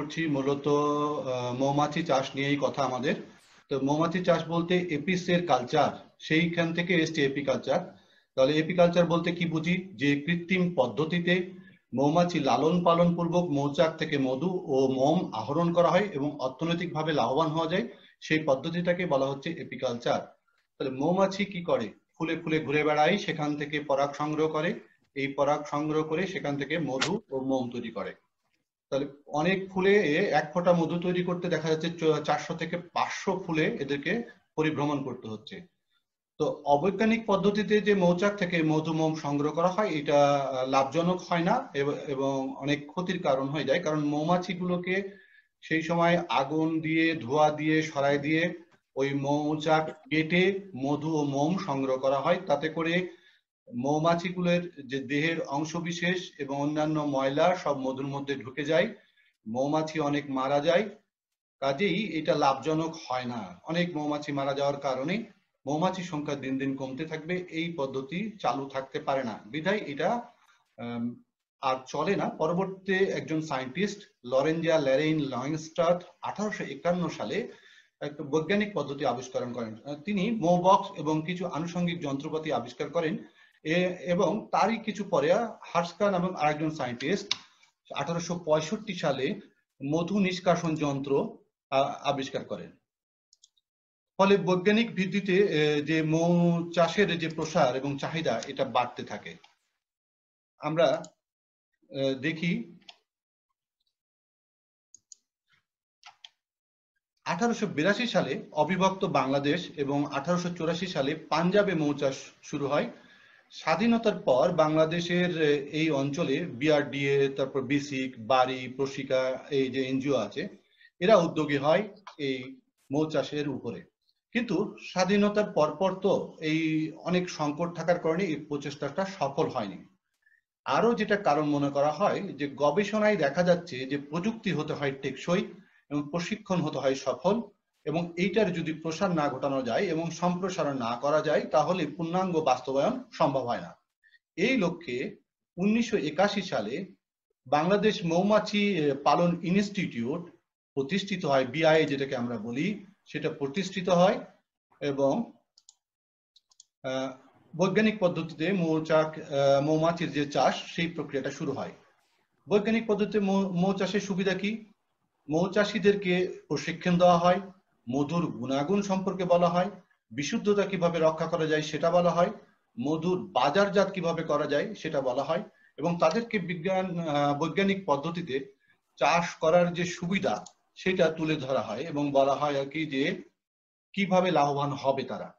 করছি মূলত মৌমাছি চাষ নিয়েই কথা আমাদের। তো মৌমাছি চাষ বলতে এপিস এর কালচার, সেইখান থেকে এসছে এপিকালচার। তাহলে এপিকালচার বলতে কি বুঝি? যে কৃত্রিম পদ্ধতিতে মৌমাছি লালন পালন পূর্বক মৌচাক থেকে মধু ও মোম আহরণ করা হয় এবং অর্থনৈতিকভাবে লাভবান হওয়া যায়, সেই পদ্ধতিটাকে বলা হচ্ছে এপিকালচার। তাহলে মৌমাছি কি করে? ফুলে ফুলে ঘুরে বেড়ায়, সেখান থেকে পরাগ সংগ্রহ করে, এই পরাগ সংগ্রহ করে সেখান থেকে মধু ও মোম তৈরি করে। তাহলে অনেক ফুলে এক ফোঁটা মধু তৈরি করতে দেখা যাচ্ছে 400 থেকে 500 ফুলে এদেরকে পরিভ্রমণ করতে হচ্ছে। তো অবৈজ্ঞানিক পদ্ধতিতে যে মৌচাক থেকে মধু মোম সংগ্রহ করা হয়, এটা লাভজনক হয় না এবং অনেক ক্ষতির কারণ হয়ে যায়। কারণ মৌমাছিগুলোকে সেই সময় আগুন দিয়ে, ধোঁয়া দিয়ে, সরাই দিয়ে ওই মৌচাক কেটে মধু ও মোম সংগ্রহ করা হয়। তাতে করে মৌমাছিগুলোর যে দেহের অংশবিশেষ এবং অন্যান্য ময়লা সব মধুর মধ্যে ঢুকে যায়, মৌমাছি অনেক মারা যায়। কাজেই এটা লাভজনক হয় না। অনেক মৌমাছি মারা যাওয়ার কারণে মৌমাছির সংখ্যা দিন দিন কমতে থাকবে, এই পদ্ধতি চালু থাকতে পারে না, বিধায় এটা আর চলে না। পরবর্তীতে একজন সায়েন্টিস্ট লরেঞ্জিয়া ল্যারেইন লংস্টার্ট 1851 সালে একটা বৈজ্ঞানিক পদ্ধতি আবিষ্কার করেন। তিনি মৌবক্স এবং কিছু আনুষঙ্গিক যন্ত্রপাতি আবিষ্কার করেন এবং তারই কিছু পরে হার্সকা নামক আরেকজন সায়েন্টিস্ট 1865 সালে মধু নিষ্কাশন যন্ত্র আবিষ্কার করেন। ফলে বৈজ্ঞানিক ভিত্তিতে যে মৌ চাষের যে প্রসার এবং চাহিদা এটা বাড়তে থাকে। আমরা দেখি 1882 সালে অবিভক্ত বাংলাদেশ এবং 1884 সালে পাঞ্জাবে মৌ চাষ শুরু হয়। স্বাধীনতার পর বাংলাদেশের এই অঞ্চলে বিআরডিএ, তারপর বিসিক, বাড়ি, প্রশিকা, এই যে এনজিও আছে, এরা উদ্যোগী হয় এই মৌ চাষের উপরে। কিন্তু স্বাধীনতার পরপর তো এই অনেক সংকট থাকার কারণে এই প্রচেষ্টাটা সফল হয়নি। আরো যেটা কারণ মনে করা হয় যে গবেষণায় দেখা যাচ্ছে যে প্রযুক্তি হতে হয় টেকসই এবং প্রশিক্ষণ হতে হয় সফল, এবং এইটার যদি প্রসার না ঘটানো যায় এবং সম্প্রসারণ না করা যায় তাহলে পূর্ণাঙ্গ বাস্তবায়ন সম্ভব হয় না। এই লক্ষ্যে 1981 সালে বাংলাদেশ মৌমাছি পালন ইনস্টিটিউট প্রতিষ্ঠিত হয়, বিআইএ যেটাকে আমরা বলি, সেটা প্রতিষ্ঠিত হয় এবং বৈজ্ঞানিক পদ্ধতিতে মৌমাছির যে চাষ সেই প্রক্রিয়াটা শুরু হয়। বৈজ্ঞানিক পদ্ধতিতে মৌ চাষের সুবিধা কি? মৌচাষীদেরকে প্রশিক্ষণ দেওয়া হয়, মধুর গুণাগুণ সম্পর্কে বলা হয়, বিশুদ্ধতা কিভাবে রক্ষা করা যায় সেটা বলা হয়, মধুর বাজারজাত কিভাবে করা যায় সেটা বলা হয়, এবং তাদেরকে বৈজ্ঞানিক পদ্ধতিতে চাষ করার যে সুবিধা সেটা তুলে ধরা হয় এবং বলা হয় আর কি যে কিভাবে লাভবান হবে তারা।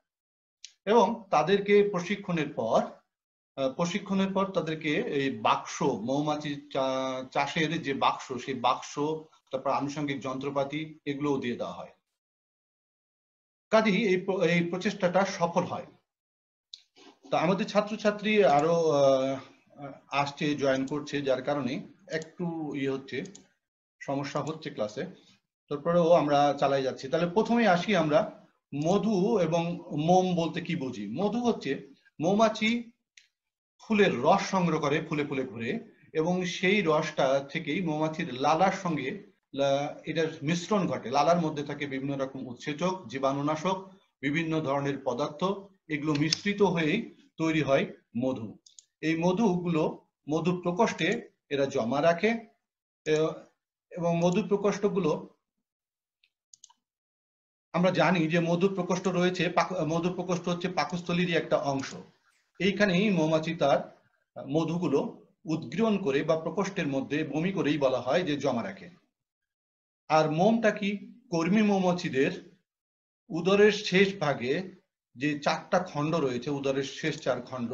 এবং তাদেরকে প্রশিক্ষণের পর তাদেরকে এই বাক্স, মৌমাছি চাষের যে বাক্স, সেই বাক্স, তারপর আনুষঙ্গিক যন্ত্রপাতি, এগুলোও দিয়ে দেওয়া হয়। কাজেই এই প্রচেষ্টাটা সফল হয়। তো আমাদের ছাত্রছাত্রী আরো আসছে, জয়েন করছে, যার কারণে একটু হচ্ছে, সমস্যা হচ্ছে ক্লাসে। তারপরেও আমরা চালাই যাচ্ছি। তাহলে প্রথমে আসি আমরা মধু এবং মোম বলতে কি বুঝি। মধু হচ্ছে মৌমাছি ফুলের রস সংগ্রহ করে ফুলে ফুলে ঘুরে, এবং সেই রসটা থেকেই মৌমাছির লালার সঙ্গে এটার মিশ্রণ ঘটে। লালার মধ্যে থাকে বিভিন্ন রকম উৎসেচক, জীবাণুনাশক, বিভিন্ন ধরনের পদার্থ, এগুলো মিশ্রিত হয়ে তৈরি হয় মধু। এই মধুগুলো মধু প্রকোষ্ঠে এরা জমা রাখে এবং মধু প্রকোষ্ঠগুলো আমরা জানি যে মধু প্রকোষ্ঠ রয়েছে, মধু প্রকোষ্ঠ হচ্ছে পাকস্থলীরই একটা অংশ। এইখানেই মৌমাছি তার মধুগুলো উদ্গীরণ করে বা প্রকোষ্ঠের মধ্যে বমি করেই বলা হয় যে জমা রাখে। আর মোমটা কি? কর্মী মৌমাছিদের উদরের শেষ ভাগে যে 4টা খণ্ড রয়েছে, উদরের শেষ 4 খণ্ড,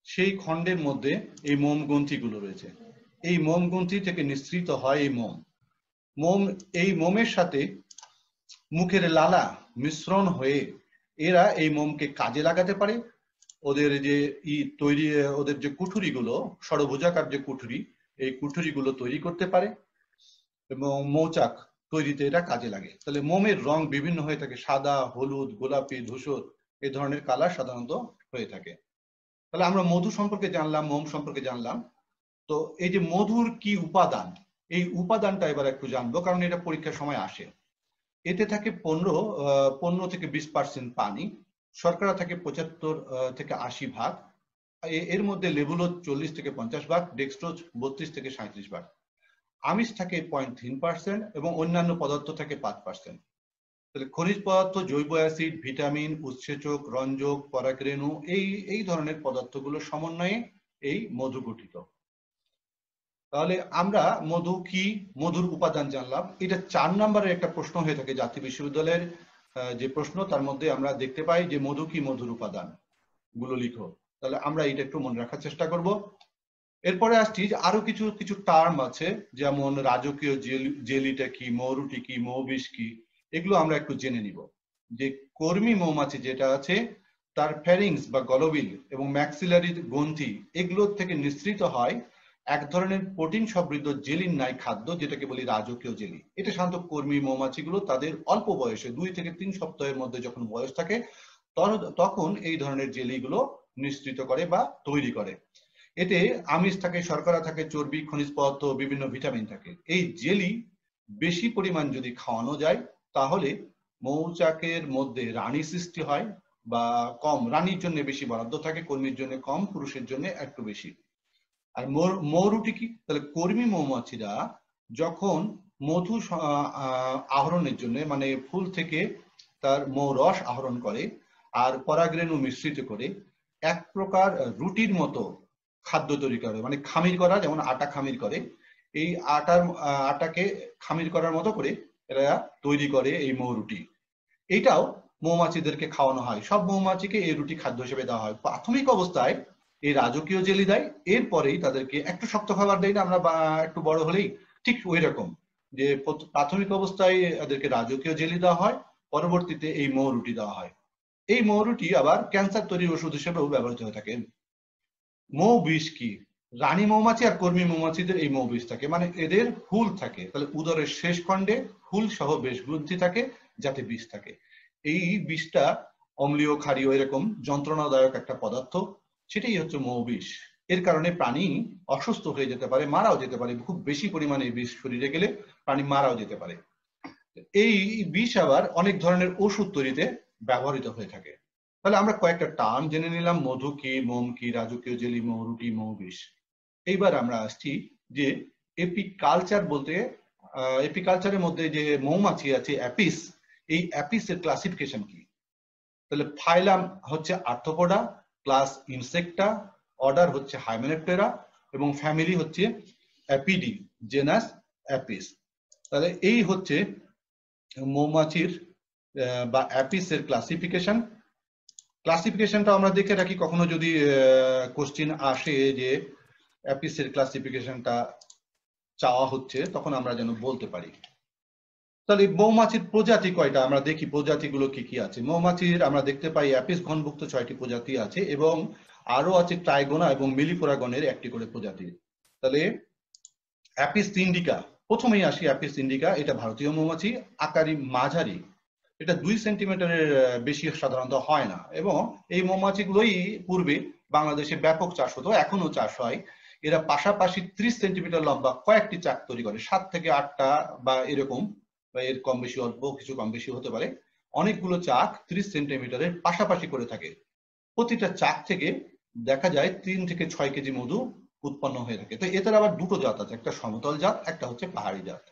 সেই খণ্ডের মধ্যে এই মোম গ্রন্থিগুলো রয়েছে। এই মোম গ্রন্থি থেকে নিঃসৃত হয় এই মোম। এই মোমের সাথে মুখের লালা মিশ্রণ হয়ে এরা এই মোমকে কাজে লাগাতে পারে। ওদের যে তৈরি, ওদের যে কুঠুরিগুলো, ষড়ভুজাকার যে কুঠুরি, এই কুঠুরিগুলো তৈরি করতে পারে এবং মৌচাক তৈরিতে এটা কাজে লাগে। তাহলে মোমের রং বিভিন্ন হয়ে থাকে, সাদা, হলুদ, গোলাপি, ধূসর, এই ধরনের কালার সাধারণত হয়ে থাকে। তাহলে আমরা মধু সম্পর্কে জানলাম, মোম সম্পর্কে জানলাম। তো এই যে মধুর কি উপাদান, এই উপাদানটা এবার একটু জানবো, কারণ এটা পরীক্ষার সময় আসে। এতে থাকে 15 থেকে 20% পানি, শর্করা থাকে 75 থেকে 80 ভাগ, এর মধ্যে লেবুলোজ 40 থেকে 50 ভাগ, ডেক্সট্রোজ 32 থেকে 37 ভাগ, আমিষ থাকে 0.3% এবং অন্যান্য পদার্থ থাকে 5%। তাহলে খনিজ পদার্থ, জৈব অ্যাসিড, ভিটামিন, উৎসেচক, রঞ্জক, পরাগরেণু, এই ধরনের পদার্থগুলোর সমন্বয়ে এই মধু গঠিত। তাহলে আমরা মধু কি, মধুর উপাদান জানলাম। এটা 4 নম্বরের একটা প্রশ্ন হয়ে থাকে জাতীয় বিশ্ববিদ্যালয়ের যে প্রশ্ন, তার মধ্যে আমরা দেখতে পাই যে মধু কি, মধুর উপাদান গুলো লিখো। তাহলে আমরা এটা একটু মনে রাখার চেষ্টা করব। এরপরে আসছি যে আরো কিছু কিছু টার্ম আছে, যেমন রাজকীয় জেলিটা কি, মৌরুটি কি, মৌবিষ কি, এগুলো আমরা একটু জেনে নিব। যে কর্মী মৌমাছি যেটা আছে, তার ফ্যারিংস বা গলবিল এবং ম্যাক্সিলারি গ্রন্থি, এগুলোর থেকে নিঃসৃত হয় এক ধরনের প্রোটিন সমৃদ্ধ জেলির ন্যায় খাদ্য, যেটাকে বলি রাজকীয় জেলি। এটা সাধারণত কর্মী মৌমাছিগুলো তাদের অল্প বয়সে 2 থেকে 3 সপ্তাহের মধ্যে যখন বয়স থাকে, তখন এই ধরনের জেলিগুলো নিঃসৃত করে বা তৈরি করে। এতে আমিষ থাকে, শর্করা থাকে, চর্বি, খনিজ পদার্থ, বিভিন্ন ভিটামিন থাকে। এই জেলি বেশি পরিমাণ যদি খাওয়ানো যায়, তাহলে মৌচাকের মধ্যে রানী সৃষ্টি হয়, বা কম, রানীর জন্য বেশি বরাদ্দ থাকে, কর্মীর জন্য কম, পুরুষের জন্য একটু বেশি। আর মৌরুটি কি, তাহলে কর্মী মৌমাছিরা যখন মধু আহরণের জন্য, মানে ফুল থেকে তার মৌরস আহরণ করে আর পরাগরেণু মিশ্রিত করে এক প্রকার রুটির মতো খাদ্য তৈরি করে, মানে খামির করা, যেমন আটা খামির করে, এই আটাকে খামির করার মতো করে এরা তৈরি করে এই মৌরুটি। এইটাও মৌমাছিদেরকে খাওয়ানো হয়। সব মৌমাছিকে এই রুটি খাদ্য হিসেবে দেওয়া হয়। প্রাথমিক অবস্থায় এই রাজকীয় জেলি দেয়, এরপরেই তাদেরকে একটু শক্ত খাবার দেয় না আমরা, একটু বড় হলেই, ঠিক ওই রকম যে প্রাথমিক অবস্থায় এদেরকে রাজকীয় জেলি দেওয়া হয়, পরবর্তীতে এই মৌরুটি দেওয়া হয়। এই মৌরুটি আবার ক্যান্সার তৈরির ওষুধ হিসেবেও ব্যবহৃত হয়ে থাকে। মৌবিষ কি, রানী মৌমাছি আর কর্মী মৌমাছিদের এই মৌবিষ থাকে, মানে এদের হুল থাকে। তাহলে উদরের শেষ খণ্ডে হুল সহ বেশ গ্রন্থি থাকে, যাতে বিষ থাকে। এই বিষটা অম্লীয়, ক্ষারীয়, এরকম যন্ত্রণাদায়ক একটা পদার্থ, সেটাই হচ্ছে মৌবিষ। এর কারণে প্রাণী অসুস্থ হয়ে যেতে পারে, মারাও যেতে পারে। খুব বেশি পরিমাণে এই বিষ শরীরে গেলে প্রাণী মারাও যেতে পারে। এই বিষ আবার অনেক ধরনের ওষুধ তৈরিতে ব্যবহৃত হয়ে থাকে। তাহলে আমরা কয়েকটা টার্ম জেনে নিলাম, মধু কি, মোম কি, রাজকীয় জেলি, মৌরুটি, মৌবিষ। এইবার আমরা আসছি যে এপিকালচার বলতে, এপিকালচারের মধ্যে যে মৌমাছি আছে অ্যাপিস, এই অ্যাপিসের ক্লাসিফিকেশন কি। তাহলে ফাইলাম হচ্ছে আর্থ্রোপোডা, ক্লাস ইনসেক্টা, অর্ডার হচ্ছে হাইমেনেপটেরা, এবং ফ্যামিলি হচ্ছে অ্যাপিডি, জেনাস অ্যাপিস। তাহলে এই হচ্ছে মৌমাছির বা অ্যাপিসের ক্লাসিফিকেশন। ক্লাসিফিকেশনটা আমরা দেখে রাখি, কখনো যদি কোশ্চিন আসে যে অ্যাপিসের ক্লাসিফিকেশনটা চাওয়া হচ্ছে, তখন আমরা যেন বলতে পারি। তাহলে মৌমাছির প্রজাতি কয়টা আমরা দেখি, প্রজাতিগুলো কি কি আছে। মৌমাছির আমরা দেখতে পাই অ্যাপিস গণভুক্ত 6টি প্রজাতি আছে, এবং আরো আছে ট্রাইগোনা এবং মিলিপোরাগনের একটি করে প্রজাতি। তাহলে অ্যাপিস ইন্ডিকা, প্রথমেই আসি অ্যাপিস ইন্ডিকা। এটা ভারতীয় মৌমাছি, আকারে মাঝারি, এটা 2 সেন্টিমিটারের বেশি সাধারণত হয় না, এবং এই মৌমাছিগুলোই পূর্বে বাংলাদেশে ব্যাপক চাষ হতো, এখনো চাষ হয়। এরা পাশাপাশি 30 সেন্টিমিটার লম্বা কয়েকটি চাক তৈরি করে, 7 থেকে 8টা বা এরকম, বা এর কম বেশি, অল্প কিছু কম বেশি হতে পারে। অনেকগুলো চাক 30 সেন্টিমিটারের পাশাপাশি করে থাকে। প্রতিটা চাক থেকে দেখা যায় 3 থেকে 6 কেজি মধু উৎপন্ন হয়ে থাকে। তো এটার আবার দুটো জাত আছে, একটা সমতল জাত, একটা হচ্ছে পাহাড়ি জাত।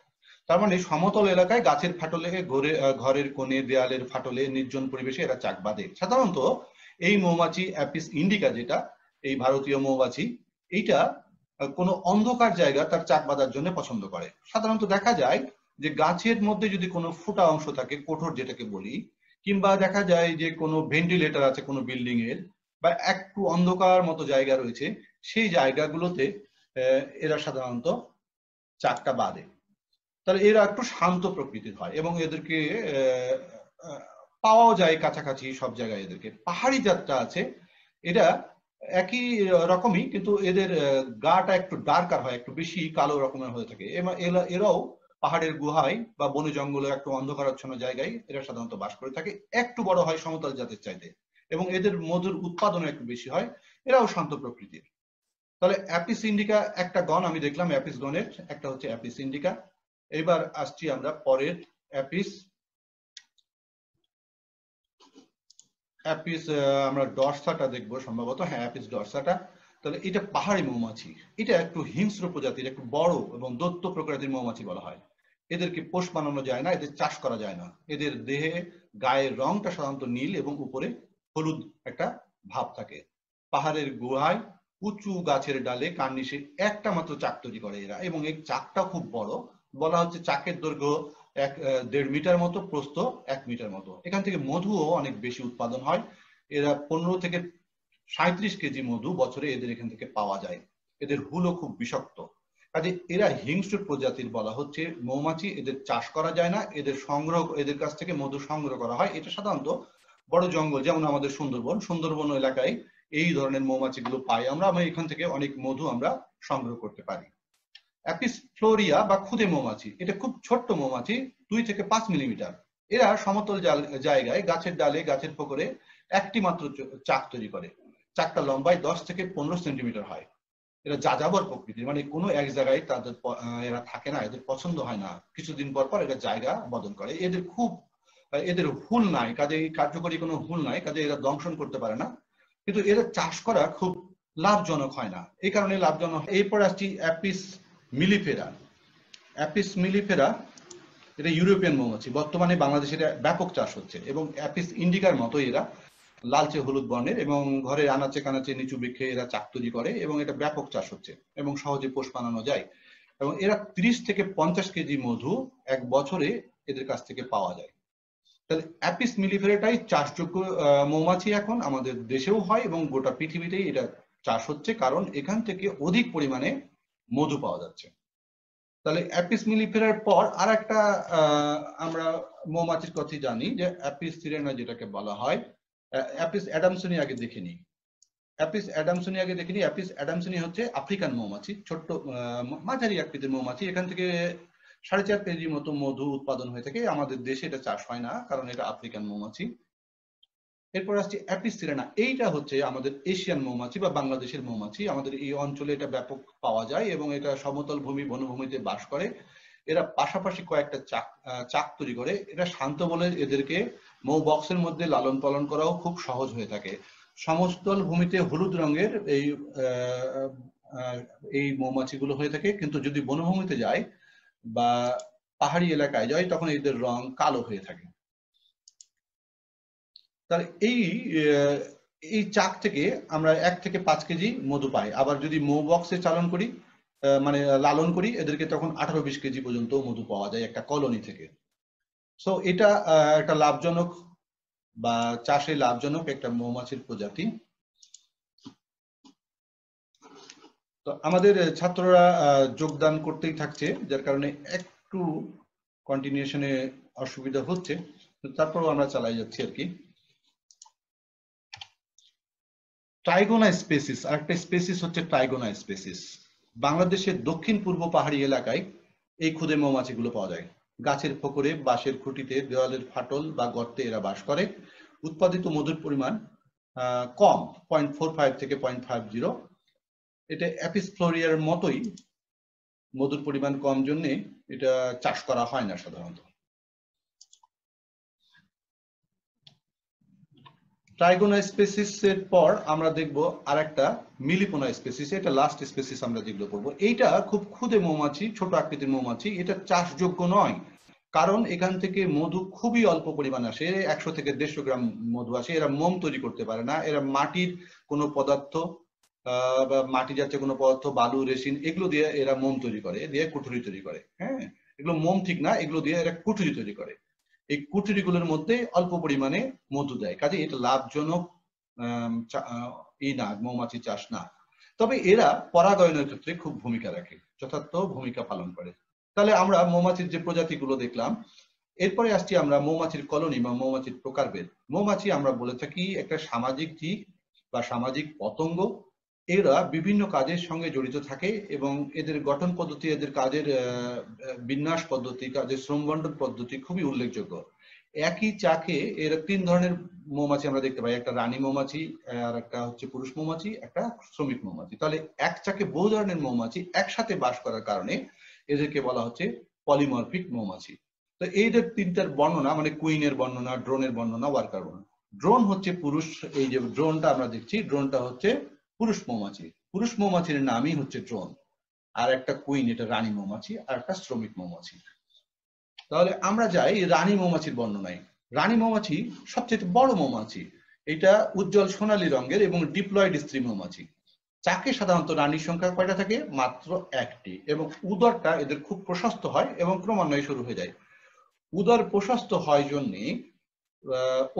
তার মানে সমতল এলাকায় গাছের ফাটলে, ঘরের কোণে, দেয়ালের ফাটলে, নির্জন পরিবেশে এরা চাক বাঁধে। সাধারণত এই মৌমাছি অ্যাপিস ইন্ডিকা, যেটা এই ভারতীয় মৌমাছি, এইটা কোনো অন্ধকার জায়গা তার চাক বাঁধার জন্য পছন্দ করে। সাধারণত দেখা যায় যে গাছের মধ্যে যদি কোনো ফোটা অংশ থাকে, কোঠর যেটাকে বলি, কিংবা দেখা যায় যে কোনো ভেন্টিলেটর আছে কোনো বিল্ডিং এর, বা একটু অন্ধকার মতো জায়গা রয়েছে, সেই জায়গাগুলোতে এরা সাধারণত চাকটা বাঁধে। তাহলে এরা একটু শান্ত প্রকৃতির হয়, এবং এদেরকে পাওয়াও যায় কাছাকাছি সব জায়গায়। এদেরকে পাহাড়ি জাতটা আছে, এটা একই রকমই, কিন্তু এদের গাটা একটু ডার্কার হয়, একটু বেশি কালো রকমের হয়ে থাকে। এরাও পাহাড়ের গুহায় বা বনে জঙ্গলে একটু অন্ধকারাচ্ছন্ন জায়গায় এরা সাধারণত বাস করে থাকে। একটু বড় হয় সমতল জাতের চাইতে, এবং এদের মধুর উৎপাদনও একটু বেশি হয়। এরাও শান্ত প্রকৃতির। তাহলে অ্যাপিস ইন্ডিকা একটা গণ আমি দেখলাম, অ্যাপিস গণের একটা হচ্ছে অ্যাপিস ইন্ডিকা। এবার আসছি আমরা পরের অ্যাপিস অ্যাপিস আমরা ডরসাটা দেখবো সম্ভবত, হ্যাঁ অ্যাপিস ডরসাটা। তাহলে এটা পাহাড়ি মৌমাছি, এটা একটু হিংস্র প্রজাতির, একটু বড় এবং দৈত্য প্রকৃতির মৌমাছি বলা হয়। এদেরকে পোষ বানানো যায় না, এদের চাষ করা যায় না। এদের দেহে গায়ের রংটা সাধারণত নীল এবং উপরে হলুদ একটা ভাব থাকে। পাহাড়ের গুহায় উঁচু গাছের ডালে কার্নিশে একটা মাত্র চাক তৈরি করে এরা, এবং এই চাকটা খুব বড়। বলা হচ্ছে চাকের দৈর্ঘ্য 1.5 মিটার মতো, প্রস্থ 1 মিটার মতো। এখান থেকে মধুও অনেক বেশি উৎপাদন হয়। এরা 15 থেকে 37 কেজি মধু বছরে এদের এখান থেকে পাওয়া যায়। এদের হুলও খুব বিষাক্ত। কাজে এরা হিংস্র প্রজাতির বলা হচ্ছে মৌমাছি। এদের চাষ করা যায় না, এদের সংগ্রহ, এদের কাছ থেকে মধু সংগ্রহ করা হয়। এটা সাধারণত বড় জঙ্গল, যেমন আমাদের সুন্দরবন এলাকায় এই ধরনের মৌমাছিগুলো পাই আমরা এখান থেকে অনেক মধু আমরা সংগ্রহ করতে পারি। অ্যাপিস ফ্লোরিয়া বা খুদে মৌমাছি, এটা খুব ছোট্ট মৌমাছি, 2 থেকে 5 মিলিমিটার। এরা সমতল জায়গায় গাছের ডালে, গাছের ফোকরে একটি মাত্র চাক তৈরি করে। চাকটা লম্বায় 10 থেকে 15 সেন্টিমিটার হয়। এরা যাযাবর প্রকৃতির, মানে কোনো এক জায়গায় তাদের এরা থাকে না, এদের পছন্দ হয় না, কিছুদিন পর পর এরা জায়গা বদল করে। এদের হুল নাই, কাজে কার্যকরী কোনো হুল নাই, কাজে এরা দংশন করতে পারে না। কিন্তু এরা চাষ করা খুব লাভজনক হয় না, এই কারণে লাভজনক। এরপর আসছি অ্যাপিস মিলিফেরা। অ্যাপিস মিলিফেরা এটা ইউরোপিয়ান মৌমাছি, বর্তমানে বাংলাদেশে ব্যাপক চাষ হচ্ছে, এবং অ্যাপিস ইন্ডিকার মতো এরা লালচে হলুদ বর্ণের, এবং ঘরের আনাচে কানাচে নিচু বৃক্ষে এরা চাক তৈরি করে, এবং এটা ব্যাপক চাষ হচ্ছে এবং সহজে পোষ বানানো যায়। এবং এরা 30 থেকে 50 কেজি মধু এক বছরে এদের কাছ থেকে পাওয়া যায়। তাহলে অ্যাপিস মিলিফেরাটাই চাষযোগ্য মৌমাছি এখন আমাদের দেশেও হয়, এবং গোটা পৃথিবীতেই এটা চাষ হচ্ছে, কারণ এখান থেকে অধিক পরিমাণে মধু পাওয়া যাচ্ছে। তাহলে অ্যাপিস মিলিফেরার পর আর একটা আমরা মৌমাছির কথা জানি, যে অ্যাপিস সিরেনা যেটাকে বলা হয়। অ্যাপিস অ্যাডামসনি আগে দেখে নিই। অ্যাপিস অ্যাডামসনি হচ্ছে আফ্রিকান মৌমাছি, ছোট্ট মাঝারি আকৃতির মৌমাছি। এখান থেকে 4.5 কেজি মতো মধু উৎপাদন হয়ে থাকে। আমাদের দেশে এটা চাষ হয় না, কারণ এটা আফ্রিকান মৌমাছি। এরপর আসছে অ্যাপিস সিরেনা, এইটা হচ্ছে আমাদের এশিয়ান মৌমাছি বা বাংলাদেশের মৌমাছি। আমাদের এই অঞ্চলে এটা ব্যাপক পাওয়া যায়, এবং এটা সমতল ভূমি বনভূমিতে বাস করে। এরা পাশাপাশি কয়েকটা চাক তৈরি করে। এটা শান্ত বলে এদেরকে মৌ বক্সের মধ্যে লালন পালন করাও খুব সহজ হয়ে থাকে। সমতল ভূমিতে হলুদ রঙের এই মৌমাছিগুলো হয়ে থাকে, কিন্তু যদি বনভূমিতে যায় বা পাহাড়ি এলাকায় যায়, তখন এদের রং কালো হয়ে থাকে। তার এই চাক থেকে আমরা 1 থেকে 5 কেজি মধু পাই। আবার যদি মৌ বক্সে চালন করি, মানে লালন করি এদেরকে, তখন 18-20 কেজি পর্যন্ত মধু পাওয়া যায় একটা কলোনি থেকে। সো এটা একটা লাভজনক বা চাষে লাভজনক একটা মৌমাছির প্রজাতি। তো আমাদের ছাত্ররা যোগদান করতেই থাকছে, যার কারণে একটু কন্টিনিউশনে অসুবিধা হচ্ছে, তারপরও আমরা চালাই যাচ্ছি আর কি। ট্রাইগোনা স্পেসিস, আরেকটা স্পেসিস হচ্ছে ট্রাইগোনা স্পেসিস। বাংলাদেশের দক্ষিণ পূর্ব পাহাড়ি এলাকায় এই ক্ষুদে মৌমাছিগুলো পাওয়া যায়। গাছের ফোকরে, বাঁশের খুঁটিতে, দেওয়ালের ফাটল বা গর্তে এরা বাস করে। উৎপাদিত মধুর পরিমাণ কম, 0.45 থেকে 0.50। এটা অ্যাপিস ফ্লোরিয়ার মতোই, মধুর পরিমাণ কম জন্যে এটা চাষ করা হয় না সাধারণত। ট্রাইগোনা স্পেসিস এর পর আমরা দেখব আরেকটা মিলিপোনা স্পেসিস, এটা লাস্ট স্পেসিস আমরা যেগুলো করবো। এইটা খুব ক্ষুদে মৌমাছি, ছোট আকৃতির মৌমাছি। এটা চাষযোগ্য নয়, কারণ এখান থেকে মধু খুবই অল্প পরিমাণ আসে, 100 থেকে 150 গ্রাম মধু আসে। এরা মোম তৈরি করতে পারে না। এরা মাটির কোনো পদার্থ বা মাটি জাতীয় কোনো পদার্থ, বালু, রেসিন, এগুলো দিয়ে এরা মোম তৈরি করে, দিয়ে কুঠুরি তৈরি করে। হ্যাঁ, এগুলো মোম ঠিক না, এগুলো দিয়ে এরা কুঠুরি তৈরি করে। এই কুঠুরিগুলোর মধ্যে অল্প পরিমাণে মধু দেয়, কাজে এটা লাভজনক এই না, মৌমাছি চাষ না। তবে এরা পরাগায়নের ক্ষেত্রে খুব ভূমিকা রাখে, যথার্থ ভূমিকা পালন করে। তাহলে আমরা মৌমাছির যে প্রজাতিগুলো দেখলাম, এরপরে আসছি আমরা মৌমাছির কলোনি বা মৌমাছির প্রকারভেদ। মৌমাছি আমরা বলে থাকি একটা সামাজিক জীব বা সামাজিক পতঙ্গ। এরা বিভিন্ন কাজের সঙ্গে জড়িত থাকে, এবং এদের গঠন পদ্ধতি, এদের কাজের বিন্যাস পদ্ধতি, কাজের শ্রম বন্টন পদ্ধতি খুবই উল্লেখযোগ্য। একই চাকে এরা 3 ধরনের মৌমাছি আমরা দেখতে পাই, একটা রানী মৌমাছি, আর একটা হচ্ছে পুরুষ মৌমাছি, একটা শ্রমিক মৌমাছি। তাহলে এক চাকে বহু ধরনের মৌমাছি একসাথে বাস করার কারণে এদেরকে বলা হচ্ছে পলিমরফিক মৌমাছি। তো এই যে তিনটার বর্ণনা, মানে কুইনের বর্ণনা, ড্রোনের বর্ণনা, ওয়ার্কার বর্ণনা। ড্রোন হচ্ছে পুরুষ, এই যে ড্রোনটা আমরা দেখছি, ড্রোনটা হচ্ছে পুরুষ মৌমাছি। পুরুষ মৌমাছির নামই হচ্ছে ড্রোন। আর একটা কুইন, এটা রানী মৌমাছি, আর একটা শ্রমিক মৌমাছি। তাহলে আমরা যাই রানী মৌমাছির বর্ণনায়। রানী মৌমাছি সবচেয়ে বড় মৌমাছি। এটা উজ্জ্বল সোনালী রঙের এবং ডিপ্লয়েড স্ত্রী মৌমাছি। চাকে সাধারণত রানীর সংখ্যা কয়টা থাকে? মাত্র একটি। এবং উদরটা এদের খুব প্রশস্ত হয় এবং ক্রমান্বয়ে শুরু হয়ে যায়। উদর প্রশস্ত হয় জন্যে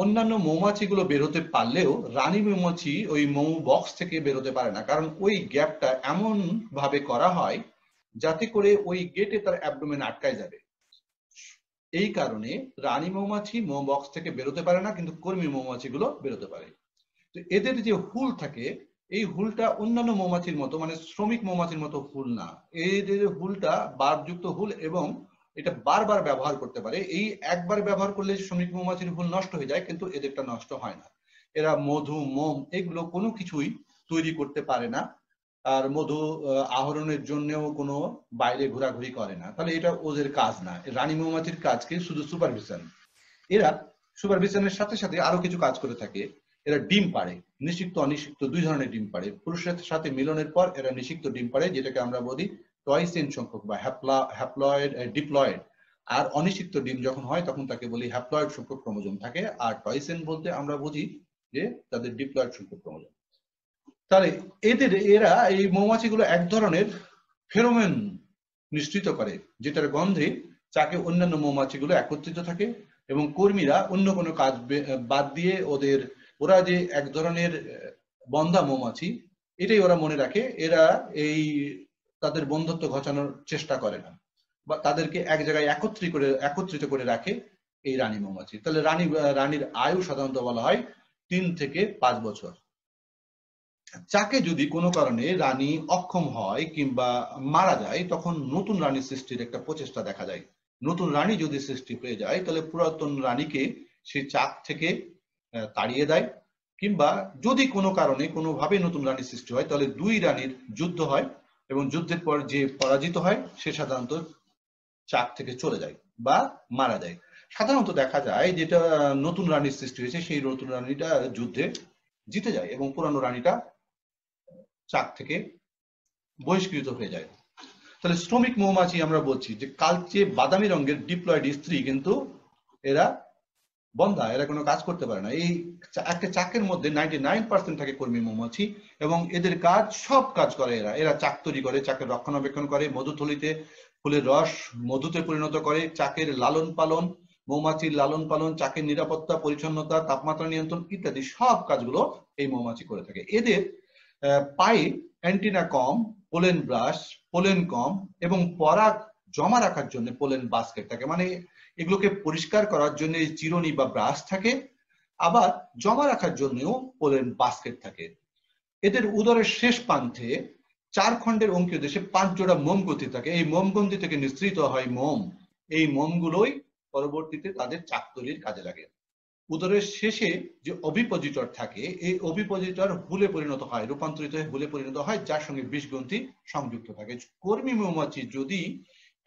অন্যান্য মৌমাছিগুলো বেরোতে পারলেও রানী মৌমাছি ওই মৌ বক্স থেকে বেরোতে পারে না, কারণ ওই গ্যাপটা এমন ভাবে করা হয় যাতে করে ওই গেটে তার অ্যাবডোমেন আটকায় যাবে। এই কারণে রানী মৌমাছি মৌ বক্স থেকে বেরোতে পারে না, কিন্তু কর্মী মৌমাছিগুলো বেরোতে পারে। তো এদের যে হুল থাকে, এই হুলটা অন্যান্য মৌমাছির মতো, মানে শ্রমিক মৌমাছির মতো হুল না। এদের হুলটা বারযুক্ত হুল এবং এটা বারবার ব্যবহার করতে পারে। এই একবার ব্যবহার করলে শ্রমিক মৌমাছির হুল নষ্ট হয়ে যায়, কিন্তু এদেরটা নষ্ট হয় না। এরা মধু, মোম এগুলো কোনো কিছুই তৈরি করতে পারে না, আর মধু আহরণের জন্যও কোনো বাইরে ঘোরাঘুরি করে না। তাহলে এটা ওদের কাজ না। রানী মৌমাছির কাজ কি? শুধু সুপারভিশন। এরা সুপারভিশনের সাথে সাথে আরো কিছু কাজ করে থাকে। এরা ডিম পাড়ে, নিষিক্ত অনিষিক্ত দুই ধরনের ডিম পাড়ে। পুরুষের সাথে মিলনের পর এরা নিষিক্ত ডিম পাড়ে, যেটাকে আমরা বলি টয়েসেন সংখ্যক বা হ্যাপ্লয়েড ডিপ্লয়েড। আর অনিষিক্ত ডিম যখন হয় তখন তাকে বলি হ্যাপ্লয়েড সংখ্যক ক্রোমোজোম থাকে। আর টয়েসেন বলতে আমরা বুঝি যে তাদের ডিপ্লয়েড সংখ্যক ক্রোমোজোম। তাহলে এরা এই মৌমাছিগুলো এক ধরনের ফেরোমন নিঃসৃত করে, যেটার গন্ধে চাকে অন্যান্য মৌমাছিগুলো একত্রিত থাকে এবং কর্মীরা অন্য কোনো কাজ বাদ দিয়ে ওরা যে এক ধরনের বন্ধা মৌমাছি, এটাই ওরা মনে রাখে। এরা এই তাদের বন্ধুত্ব ঘটানোর চেষ্টা করে না, বা তাদেরকে এক জায়গায় একত্রিত করে রাখে এই রানী মৌমাছি। তাহলে রানীর আয়ু সাধারণত বলা হয় 3 থেকে 5 বছর। চাকে যদি কোনো কারণে রানী অক্ষম হয় কিংবা মারা যায়, তখন নতুন রানী সৃষ্টির একটা প্রচেষ্টা দেখা যায়। নতুন রানী যদি সৃষ্টি হয়ে যায়, তাহলে পুরাতন রানীকে সে চাক থেকে তাড়িয়ে দেয়, কিংবা যদি কোনো কারণে কোনোভাবে নতুন রানী সৃষ্টি হয়, তাহলে দুই রানীর যুদ্ধ হয় এবং যুদ্ধের পর যে পরাজিত হয় সে সাধারণত চাক থেকে চলে যায় বা মারা যায়। সাধারণত দেখা যায় যেটা নতুন রানীর সৃষ্টি হয়েছে, সেই নতুন রানীটা যুদ্ধে জিতে যায় এবং পুরানো রানীটা চাক থেকে বহিষ্কৃত হয়ে যায়। তাহলে শ্রমিক মৌমাছি আমরা বলছি যে কালচে বাদামি রঙের ডিপ্লয়েড স্ত্রী, কিন্তু এরা বন্ধা, এরা কোনো কাজ করতে পারে না। এই একটা চাকের মধ্যে 99% থাকে কর্মী মৌমাছি এবং এদের কাজ সব কাজ করে এরা চাক তৈরি করে, চাকের রক্ষণাবেক্ষণ করে, মধুথলিতে ফুলের রস মধুতে পরিণত করে, চাকের লালন পালন, মৌমাছির লালন পালন, চাকের নিরাপত্তা, পরিচ্ছন্নতা, তাপমাত্রা নিয়ন্ত্রণ ইত্যাদি সব কাজগুলো এই মৌমাছি করে থাকে। এদের পায়ে অ্যান্টিনা কম, পোলেন ব্রাশ, পোলেন কম এবং পরাগ জমা রাখার জন্য পোলেন বাস্কেট থাকে। মানে এগুলোকে পরিষ্কার করার জন্য চিরুনি বা ব্রাশ থাকে, আবার জমা রাখার জন্যও পোলেন বাস্কেট থাকে। এদের উদরের শেষ প্রান্তে 4 খণ্ডের অঙ্কীয় দেশে 5 জোড়া মোমগ্রন্থি থাকে। এই মোমগ্রন্থি থেকে নিঃসৃত হয় মোম। এই মোমগুলোই পরবর্তীতে তাদের চাক তৈরির কাজে লাগে। উদরের শেষে যে অভিপজিটর থাকে, এই অভিপজিটর হুলে পরিণত হয়, রূপান্তরিত হয়ে হুলে পরিণত হয়, যার সঙ্গে বিষগ্রন্থি সংযুক্ত থাকে। কর্মী মৌমাছি যদি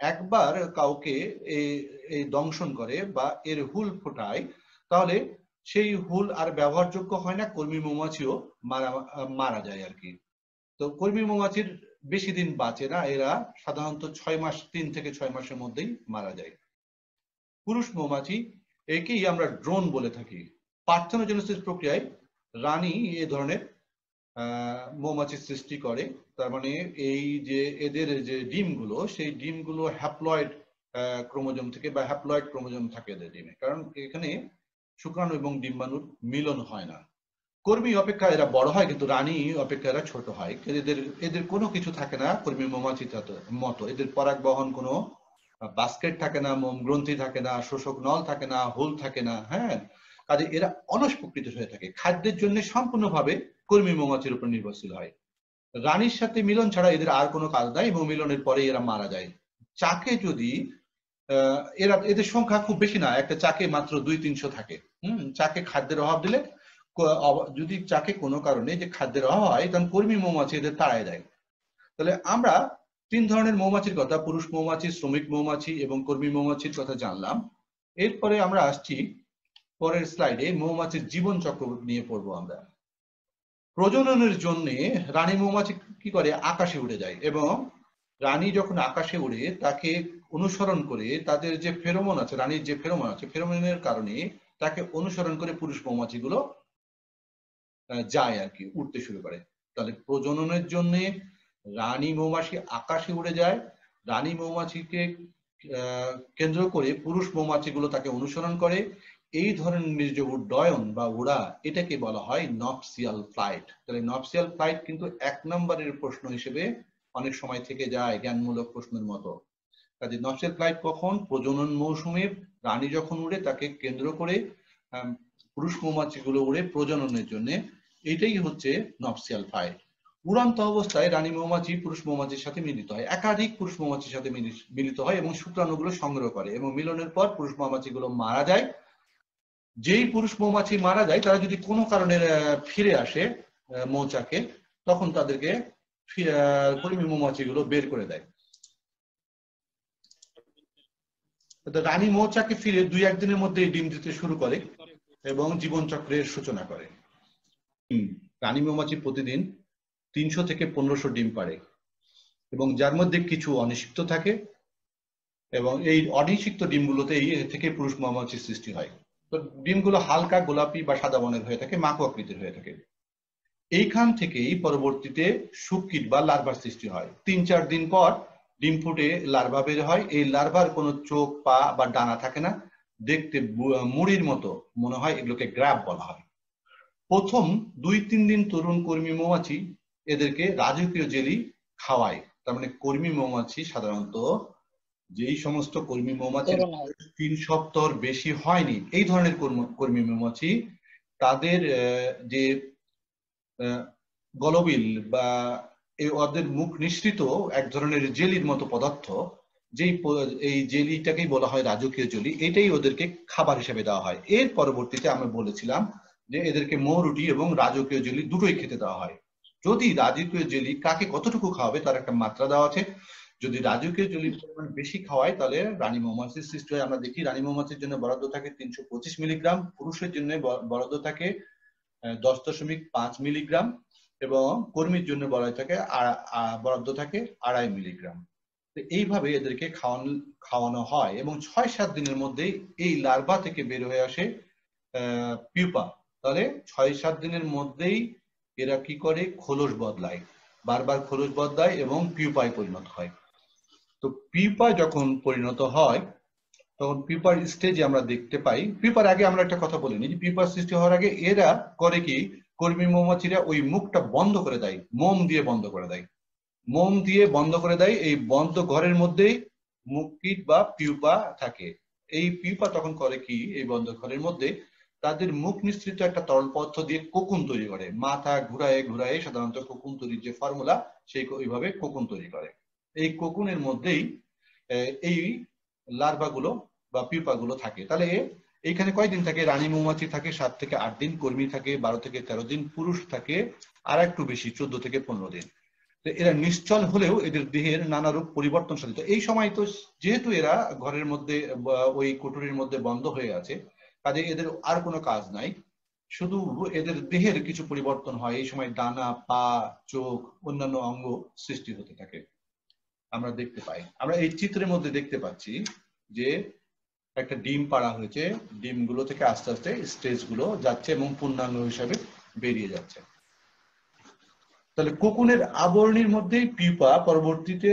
একবার কাউকে এই দংশন করে বা এর হুল ফোটায়, তাহলে সেই হুল আর ব্যবহারযোগ্য হয় না, কর্মী মৌমাছিও মারা যায় আর কি। তো কর্মী মৌমাছির বেশি দিন বাঁচে না, এরা সাধারণত 3 থেকে 6 মাসের মধ্যেই মারা যায়। পুরুষ মৌমাছি, একেই আমরা ড্রোন বলে থাকি। পার্থেনোজেনেসিস প্রক্রিয়ায় রানী এ ধরনের মৌমাছির সৃষ্টি করে। তার মানে এই যে এদের যে ডিমগুলো, সেই ডিমগুলো হ্যাপ্লয়েড ক্রোমোজোম থেকে বা হ্যাপ্লয়েড ক্রোমোজোম থাকে এদের ডিমে, কারণ এখানে শুক্রাণু এবং ডিম্বাণুর মিলন হয় না। কর্মী অপেক্ষা এরা বড় হয়, কিন্তু রানী অপেক্ষা এরা ছোট হয়। এদের কোনো কিছু থাকে না কর্মী মৌমাছির মতো। এদের পরাগ বহন কোনো বাস্কেট থাকে না, মোম গ্রন্থি থাকে না, শোষক নল থাকে না, হুল থাকে না। হ্যাঁ, কাজে এরা অলস প্রকৃতির হয়ে থাকে। খাদ্যের জন্য সম্পূর্ণভাবে কর্মী মৌমাছির উপর নির্ভরশীল হয়। রানীর সাথে মিলন ছাড়া এদের আর কোনো কাজ নাই এবং মিলনের পরে এরা মারা যায়। চাকে যদি এদের সংখ্যা খুব বেশি না, একটা চাকে মাত্র 200-300 থাকে। চাকে খাদ্যের অভাব দিলে, যদি চাকে কোনো কারণে যে খাদ্যের অভাব হয়, তখন কর্মী মৌমাছি এদের তাড়ায় দেয়। তাহলে আমরা 3 ধরনের মৌমাছির কথা, পুরুষ মৌমাছি, শ্রমিক মৌমাছি এবং কর্মী মৌমাছির কথা জানলাম। এরপরে আমরা আসছি পরের স্লাইডে মৌমাছির জীবন চক্র নিয়ে পড়বো আমরা। প্রজননের জন্য রানী মৌমাছি কি করে, আকাশে উড়ে যায়, এবং রানী যখন আকাশে উড়ে তাকে অনুসরণ করে তাদের যে ফেরোমন আছে, রানীর যে ফেরোমন আছে, ফেরোমনের কারণে তাকে অনুসরণ করে পুরুষ মৌমাছিগুলো যায় আর কি, উঠতে শুরু করে। তাহলে প্রজননের জন্য রানী মৌমাছি আকাশে উড়ে যায়, রানী মৌমাছিকে কেন্দ্র করে পুরুষ মৌমাছিগুলো তাকে অনুসরণ করে। এই ধরনের যে উড্ডয়ন বা উড়া, এটাকে বলা হয় নপসিয়াল ফ্লাইট। তাহলে নপসিয়াল ফ্লাইট কিন্তু 1 নম্বরের প্রশ্ন হিসেবে অনেক সময় থেকে যায়, জ্ঞানমূলক প্রশ্নের মতো। কাজে নপসিয়াল ফ্লাইট কখন, প্রজনন মৌসুমে রানী যখন উড়ে তাকে কেন্দ্র করে পুরুষ মৌমাছিগুলো উড়ে প্রজননের জন্য, এটাই হচ্ছে নপসিয়াল ফ্লাইট। উড়ন্ত অবস্থায় রানী মৌমাছি পুরুষ মৌমাছির সাথে মিলিত হয়, একাধিক পুরুষ মৌমাছির সাথে মিলিত হয় এবং শুক্রাণুগুলো সংগ্রহ করে, এবং মিলনের পর পুরুষ মৌমাছিগুলো মারা যায়। যেই পুরুষ মৌমাছি মারা যায়, তারা যদি কোনো কারণে ফিরে আসে মৌচাকে, তখন তাদেরকে কর্মী মৌমাছিগুলো বের করে দেয়। রানী মৌচাকে ফিরে 2-1 দিনের মধ্যে ডিম দিতে শুরু করে এবং জীবন চক্রের সূচনা করে। রানী মৌমাছি প্রতিদিন 300 থেকে 1500 ডিম পাড়ে, এবং যার মধ্যে কিছু অনিষিক্ত থাকে, এবং এই অনিষিক্ত ডিমগুলোতেই থেকে পুরুষ মৌমাছির সৃষ্টি হয়। তো ডিমগুলো হালকা গোলাপি বা সাদা বর্ণের হয়ে থাকে, মাকু আকৃতির হয়ে থাকে। এইখান থেকেই পরবর্তীতে শুককীট বা লার্ভার সৃষ্টি হয়। 3-4 দিন পর ডিম ফুটে লার্ভা বের হয়। এই লার্ভার কোনো চোখ, পা বা ডানা থাকে না, দেখতে মুড়ির মতো মনে হয়, এগুলোকে গ্র্যাব বলা হয়। প্রথম 2-3 দিন তরুণ কর্মী মৌমাছি এদেরকে রাজকীয় জেলি খাওয়ায়। তার মানে কর্মী মৌমাছি সাধারণত, যেই সমস্ত কর্মী মৌমাছি 3 সপ্তাহ বেশি হয়নি, এই ধরনের কর্মী মৌমাছি, তাদের যে গলবিল বা ওদের মুখ নিঃসৃত এক ধরনের জেলির মতো পদার্থ, যেই এই জেলিটাকেই বলা হয় রাজকীয় জেলি, এটাই ওদেরকে খাবার হিসেবে দেওয়া হয়। এর পরবর্তীতে আমরা বলেছিলাম যে এদেরকে মৌরুটি এবং রাজকীয় জেলি দুটোই খেতে দেওয়া হয়। যদি রাজকীয় জেলি কাকে কতটুকু খাওয়াবে তার একটা মাত্রা দেওয়া আছে। যদি রাজকীয় জেলির পরিমাণ বেশি খাওয়ায়, তাহলে রানী মৌমাছির সৃষ্টি হয়। আমরা দেখি রানী মৌমাছির জন্য বরাদ্দ থাকে 325 মিলিগ্রাম, পুরুষের জন্য বরাদ্দ থাকে 10.5 মিলিগ্রাম, এবং কর্মীর জন্য বরাদ্দ থাকে 2.5 মিলিগ্রাম। এইভাবে এদেরকে খাওয়ানো হয়, এবং 6-7 দিনের মধ্যেই এই লার্ভা থেকে বের হয়ে আসে পিউপা। তাহলে 6-7 দিনের মধ্যেই এরা কি করে, খোলস বদলায়, বারবার খোলস বদলায় এবং পিউপায় পরিণত হয়। তো পিউপায় যখন পরিণত হয়, তখন পিউপার স্টেজে আমরা দেখতে পাই, পিউপার আগে আমরা একটা কথা বলিনি, যে পিউপার সৃষ্টি হওয়ার আগে এরা করে কি, কর্মী মৌমাছিরা ওই মুখটা বন্ধ করে দেয়, মোম দিয়ে বন্ধ করে দেয়, মোম দিয়ে বন্ধ করে দেয়। এই বন্ধ ঘরের মধ্যেই মুখকীট বা পিউপা থাকে। এই পিউপা তখন করে কি, এই বন্ধ ঘরের মধ্যে তাদের মুখ নিঃসৃত একটা তরল পদার্থ দিয়ে কোকুন তৈরি করে, মাথা ঘুরায় ঘুরায়, সাধারণত কোকুন তৈরির যে ফর্মুলা, সেই ওইভাবে কোকুন তৈরি করে। এই কোকুনের মধ্যেই এই লার্ভা গুলো বা পিউপা গুলো থাকে। তাহলে এইখানে কয়দিন থাকে, রানী মৌমাছি থাকে 7 থেকে 8 দিন, কর্মী থাকে 12 থেকে 13 দিন, পুরুষ থাকে আর একটু বেশি 14 থেকে 15 দিন। এরা নিশ্চল হলেও এদের দেহের নানা রূপ পরিবর্তন সাধিত। এই সময় তো যেহেতু এরা ঘরের মধ্যে ওই কুটুরির মধ্যে বন্ধ হয়ে আছে, কাজে এদের আর কোনো কাজ নাই, শুধু এদের দেহের কিছু পরিবর্তন হয়। এই সময় ডানা, পা, চোখ, অন্যান্য অঙ্গ সৃষ্টি হতে থাকে। আমরা দেখতে পাই, আমরা এই চিত্রের মধ্যে দেখতে পাচ্ছি যে একটা ডিম পাড়া হয়েছে, ডিমগুলো থেকে আস্তে আস্তে স্টেজ গুলো যাচ্ছে এবং পূর্ণাঙ্গ হিসাবে বেরিয়ে যাচ্ছে। তাহলে কোকুনের আবরণীর মধ্যেই পিউপা পরবর্তীতে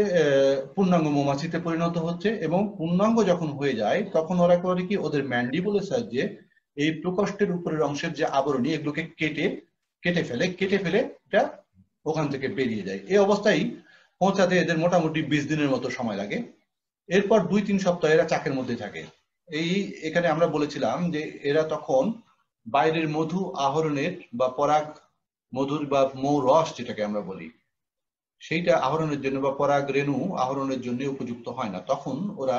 পূর্ণাঙ্গ মৌমাছিতে পরিণত হচ্ছে, এবং পূর্ণাঙ্গ যখন হয়ে যায় তখন ওরা করে কি, ওদের ম্যান্ডিবলের সাহায্যে এই প্রকোষ্ঠের উপরের অংশের যে আবরণী, এগুলোকে কেটে ফেলে এটা ওখান থেকে বেরিয়ে যায়। এই অবস্থায় পৌঁছাতে এদের মোটামুটি 20 দিনের মতো সময় লাগে। এরপর 2-3 সপ্তাহ এরা চাকের মধ্যে থাকে। এখানে আমরা বলেছিলাম যে এরা তখন বাইরের মধু আহরণের বা পরাগ মধুর বা মৌ রস যেটাকে আমরা বলি, সেইটা আহরণের জন্য বা পরাগ রেণু আহরণের জন্য উপযুক্ত হয় না। তখন ওরা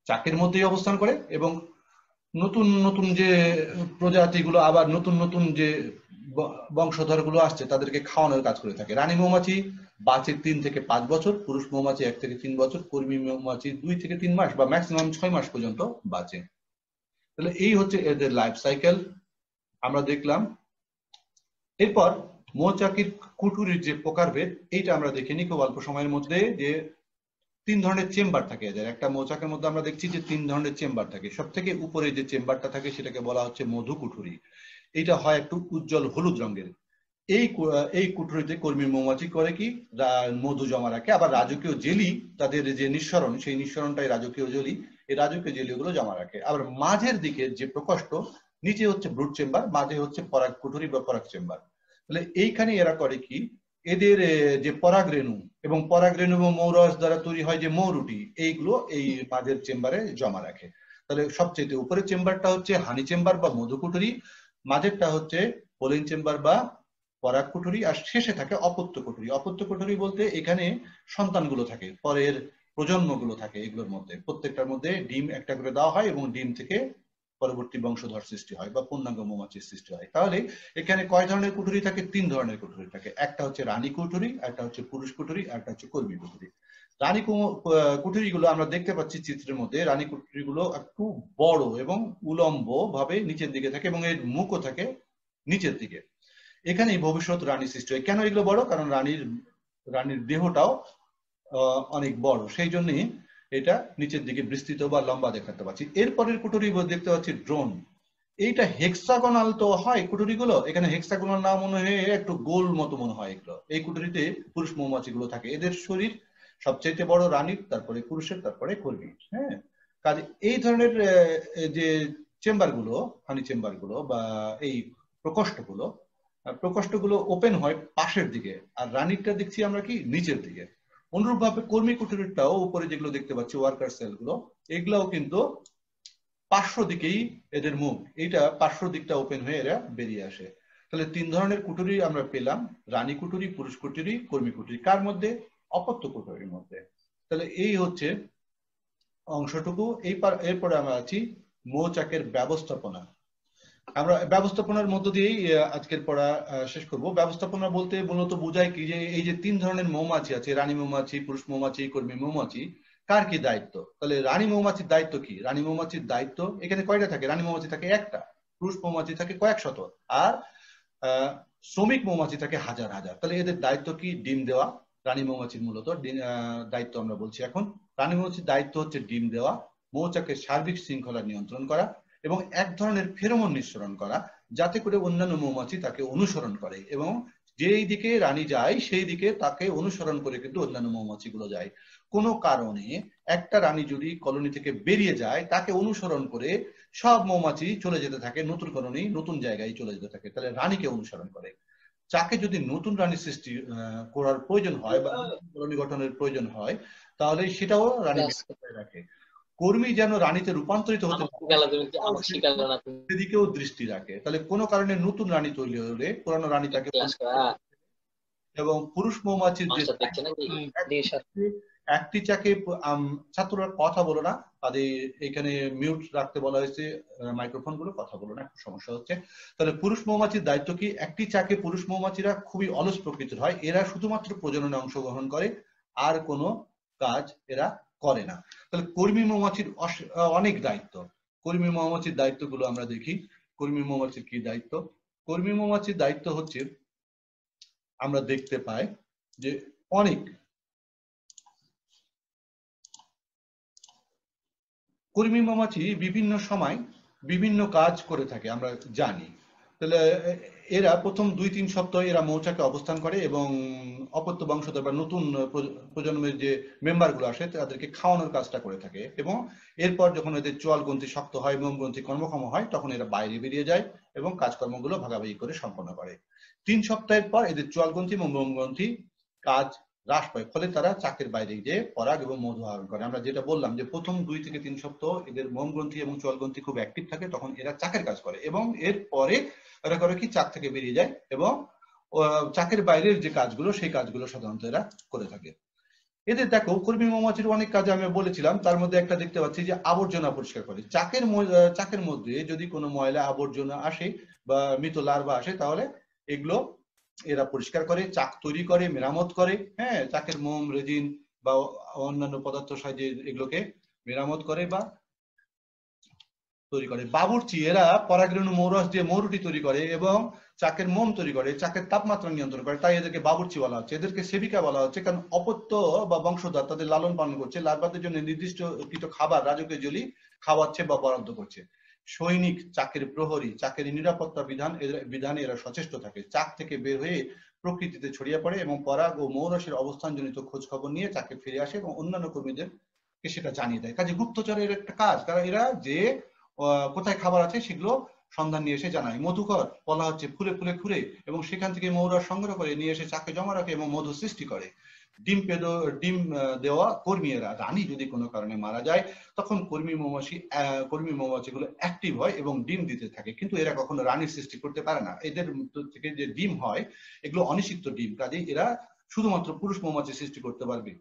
চাকের মধ্যেই অবস্থান করে এবং নতুন নতুন যে প্রজাতিগুলো, আবার নতুন নতুন যে বংশধর গুলো আসছে তাদেরকে খাওয়ানোর কাজ করে থাকে। রানী মৌমাছি বাঁচে 3 থেকে 5 বছর, পুরুষ মৌমাছি 1 থেকে 3 বছর, কর্মী মৌমাছি 2 থেকে 3 মাস বা ম্যাক্সিমাম 6 মাস পর্যন্ত বাঁচে। তাহলে এই হচ্ছে এদের লাইফ সাইকেল আমরা দেখলাম। এরপর মৌচাকের কুঠুরির যে প্রকারভেদ, এইটা আমরা দেখিনি খুব অল্প সময়ের মধ্যে, যে 3 ধরনের চেম্বার থাকে এদের। একটা মৌচাকের মধ্যে আমরা দেখছি যে 3 ধরনের চেম্বার থাকে। সব থেকে উপরে যে চেম্বারটা থাকে সেটাকে বলা হচ্ছে মধু কুঠুরি। এটা হয় একটু উজ্জ্বল হলুদ রঙের। এই কুঠুরিতে কর্মী মৌমাছি করে কি, মধু জমা রাখে। আবার রাজকীয় জেলি, তাদের যে নিঃসরণ, সেই নিঃসরণটাই রাজকীয় জেলি, এই রাজকীয় জেলিগুলো জমা রাখে। আবার মাঝের দিকে যে প্রকোষ্ঠ, নিচে হচ্ছে ব্রুড চেম্বার, মাঝে হচ্ছে পরাগ কুঠুরি বা পরাগ চেম্বার। তাহলে এইখানে এরা করে কি, এদের যে পরাগ রেণু এবং মৌরস দ্বারা তৈরি হয় যে মৌরুটি, এইগুলো এই মাঝের চেম্বারে জমা রাখে। তাহলে সবচেয়ে উপরের চেম্বারটা হচ্ছে হানি চেম্বার বা মধু কুঠুরি, মাঝেরটা হচ্ছে পোলিন চেম্বার বা পরাগ কুঠুরি, আর শেষে থাকে অপত্য কুঠুরি। অপত্য কুঠুরি বলতে এখানে সন্তানগুলো থাকে, পরের প্রজন্মগুলো থাকে। এগুলোর মধ্যে প্রত্যেকটার মধ্যে ডিম একটা করে দেওয়া হয় এবং ডিম থেকে পরবর্তী বংশধর সৃষ্টি হয় বা পূর্ণাঙ্গ মৌমাছির সৃষ্টি হয়। তাহলে এখানে কয় ধরনের কুঠুরি থাকে? 3 ধরনের কুঠুরি থাকে। একটা হচ্ছে রানী কুঠুরি, একটা হচ্ছে পুরুষ কুঠুরি, আর একটা হচ্ছে কর্মী কুঠুরি। রানী কুঠুরি গুলো আমরা দেখতে পাচ্ছি চিত্রের মধ্যে। রানী কুঠুরি গুলো একটু বড় এবং উলম্ব ভাবে নিচের দিকে থাকে এবং এর মুখও থাকে নিচের দিকে। এখানেই ভবিষ্যৎ রানী সৃষ্টি হয়। কেন এগুলো বড়? কারণ রানীর দেহটাও অনেক বড়, সেই জন্যই এটা নিচের দিকে বিস্তৃত বা লম্বা দেখাতে পাচ্ছি। এরপরের কুঠুরি দেখতে পাচ্ছি ড্রোন। এইটা হেক্সাগোনাল তো হয় কুঠুরিগুলো, এখানে হেক্সাগোনাল না মনে হয়ে একটু গোল মতো মনে হয় এগুলো। এই কুঠুরিতে পুরুষ মৌমাছিগুলো থাকে। এদের শরীর সবচেয়ে বড় রানীর, তারপরে পুরুষের, তারপরে কর্মীর। হ্যাঁ, কাজে এই ধরনের যে চেম্বার গুলো, হানি চেম্বার গুলো বা এই প্রকোষ্ঠগুলো, প্রকোষ্ঠগুলো ওপেন হয় পাশের দিকে, আর রানীরটা দেখছি আমরা কি নিচের দিকে। অনুরূপ ভাবে কর্মী কুঠুরিটাও উপরে যেগুলো দেখতে পাচ্ছি ওয়ার্কার সেল গুলো, এগুলাও কিন্তু পার্শ্ব দিকেই এদের মুখ, এইটা পার্শ্ব দিকটা ওপেন হয়ে এরা বেরিয়ে আসে। তাহলে 3 ধরনের কুঠুরি আমরা পেলাম, রানী কুঠুরি, পুরুষ কুঠুরি, কর্মী কুঠুরি। কার মধ্যে? অপত্য কুঠুরির মধ্যে। তাহলে এই হচ্ছে অংশটুকু। এরপরে আমরা আছি মৌচাকের ব্যবস্থাপনা। আমরা ব্যবস্থাপনার মধ্য দিয়েই আজকের পড়া শেষ করব। ব্যবস্থাপনা বলতে মূলত বোঝায় কি, যে এই যে 3 ধরনের মৌমাছি আছে, রানী মৌমাছি, পুরুষ মৌমাছি, কর্মী মৌমাছি, কার কি দায়িত্ব? তাহলে রানী মৌমাছির দায়িত্ব কি? রানী মৌমাছির দায়িত্ব, এখানে কয়টা থাকে? রানী মৌমাছি থাকে একটা, পুরুষ মৌমাছি থাকে কয়েক শত, আর শ্রমিক মৌমাছি থাকে হাজার হাজার। তাহলে এদের দায়িত্ব কি? ডিম দেওয়া। রানী মৌমাছির মূলত দায়িত্ব আমরা বলছি এখন। রানী মৌমাছির দায়িত্ব হচ্ছে ডিম দেওয়া, মৌচাকের সার্বিক শৃঙ্খলা নিয়ন্ত্রণ করা এবং এক ধরনের ফেরোমন নিঃসরণ করা, যাতে করে অন্যান্য মৌমাছি তাকে অনুসরণ করে এবং যেই দিকে রানী যায় সেই দিকে তাকে অনুসরণ করে কিন্তু অন্যান্য মৌমাছিগুলো যায়। কোনো কারণে একটা রানী যদি কলোনি থেকে বেরিয়ে যায়, তাকে অনুসরণ করে সব মৌমাছি চলে যেতে থাকে নতুন কলোনি, নতুন জায়গায় চলে যেতে থাকে। তাহলে রানীকে অনুসরণ করে। চাকে যদি নতুন রানী সৃষ্টি করার প্রয়োজন হয় বা কলোনি গঠনের প্রয়োজন হয়, তাহলে সেটাও রানী রাখে। কর্মী যেন রানীতে রূপান্তরিত হতে সেদিকেও দৃষ্টি রাখে। তাহলে কোনো কারণে নতুন রানী তৈরি হলে পুরানো রানী তাকে, এবং পুরুষ মৌমাছির যে একটি চাকে, ছাত্ররা কথা বলো না, তাদের এখানে মিউট রাখতে বলা হয়েছে, মাইক্রোফোন গুলো কথা বলো না, একটু সমস্যা হচ্ছে। তাহলে পুরুষ মৌমাছির দায়িত্ব কি? একটি চাকে পুরুষ মৌমাছিরা খুবই অলস প্রকৃতির হয়, এরা শুধুমাত্র প্রজননে অংশগ্রহণ করে, আর কোনো কাজ এরা করে না। তাহলে কর্মী মৌমাছির অনেক দায়িত্ব। কর্মী মৌমাছির দায়িত্বগুলো আমরা দেখি। কর্মী মৌমাছির কি দায়িত্ব? কর্মী মৌমাছির দায়িত্ব হচ্ছে, আমরা দেখতে পাই যে অনেক কর্মী মৌমাছি বিভিন্ন সময় বিভিন্ন কাজ করে থাকে, আমরা জানি। তাহলে এরা প্রথম 2-3 সপ্তাহ এরা মৌচাকে অবস্থান করে এবং অপত্য বংশধর বা নতুন প্রজন্মের যে মেম্বার গুলো আসে তাদেরকে খাওয়ানোর কাজটা করে থাকে, এবং এরপর যখন এদের চোয়াল গ্রন্থি শক্ত হয়, মোম গ্রন্থি কর্মক্ষম হয়, তখন এরা বাইরে বেরিয়ে যায় এবং কাজকর্মগুলো ভাগাভাগি করে সম্পন্ন করে। 3 সপ্তাহের পর এদের চোয়াল গ্রন্থি এবং মোম গ্রন্থি কাজ হ্রাস পায়, ফলে তারা চাকের বাইরে গিয়ে পরাগ এবং মধু আহরণ করে। আমরা যেটা বললাম যে প্রথম 2 থেকে 3 সপ্তাহ এদের মোম গ্রন্থি এবং চোয়াল গ্রন্থি খুব অ্যাক্টিভ থাকে, তখন এরা চাকের কাজ করে, এবং এর পরে এরা করে কি, চাক থেকে বেরিয়ে যায় এবং চাকের বাইরের যে কাজগুলো সেই কাজগুলো সাধারণত এরা করে থাকে। এদের দেখো কর্মী মৌমাছির অনেক কাজে আমি বলেছিলাম, তার মধ্যে একটা দেখতে পাচ্ছি যে আবর্জনা পরিষ্কার করে। চাকের মধ্যে যদি কোনো ময়লা আবর্জনা আসে বা মৃত লার্ভা আসে, তাহলে এগুলো এরা পরিষ্কার করে, চাক তৈরি করে, মেরামত করে। হ্যাঁ, চাকের মোম, রেজিন বা অন্যান্য পদার্থ সাহায্যে এগুলোকে মেরামত করে বা তৈরি করে। বাবুর্চি এরা পরাগরেণু মৌরস দিয়ে মৌরুটি তৈরি করে এবং চাকের মোম তৈরি করে, চাকের তাপমাত্রা নিয়ন্ত্রণ করে। তাই এদেরকে বাবুর্চি বলা হচ্ছে। এদেরকে সেবিকা বলা হচ্ছে, কারণ অপত্য বা বংশধর তাদের লালন পালন করছে, লার্ভাদের জন্য নির্দিষ্ট কিছু খাবার রাজকীয় জলি খাওয়াচ্ছে বা বরাদ্দ করছে। সৈনিক, চাকের প্রহরী, চাকের নিরাপত্তা বিধানে এরা সচেষ্ট থাকে। চাক থেকে বের হয়ে প্রকৃতিতে ছড়িয়ে পড়ে এবং পরাগ ও মৌরসের অবস্থানজনিত খোঁজ খবর নিয়ে চাকে ফিরে আসে এবং অন্যান্য কর্মীদেরকে সেটা জানিয়ে দেয়। কাজে গুপ্তচরের একটা কাজ, কারণ এরা যে কোথায় খাবার আছে সেগুলো সন্ধান নিয়ে এসে জানায়। মধুকর বলা হচ্ছে ফুলে ফুলে ঘুরে এবং সেখান থেকে মৌরস সংগ্রহ করে নিয়ে এসে চাকে জমা রাখে এবং মধু সৃষ্টি করে। ডিম দেওয়া কর্মীরা, রানী যদি কোনো কারণে মারা যায় তখন কর্মী মৌমাছিগুলো অ্যাক্টিভ হয় এবং ডিম দিতে থাকে, কিন্তু এরা কখনো রানীর সৃষ্টি করতে পারে না। এদের থেকে যে ডিম হয় এগুলো অনিষিক্ত ডিম, কাজেই এরা শুধুমাত্র পুরুষ মৌমাছি সৃষ্টি করতে পারবে।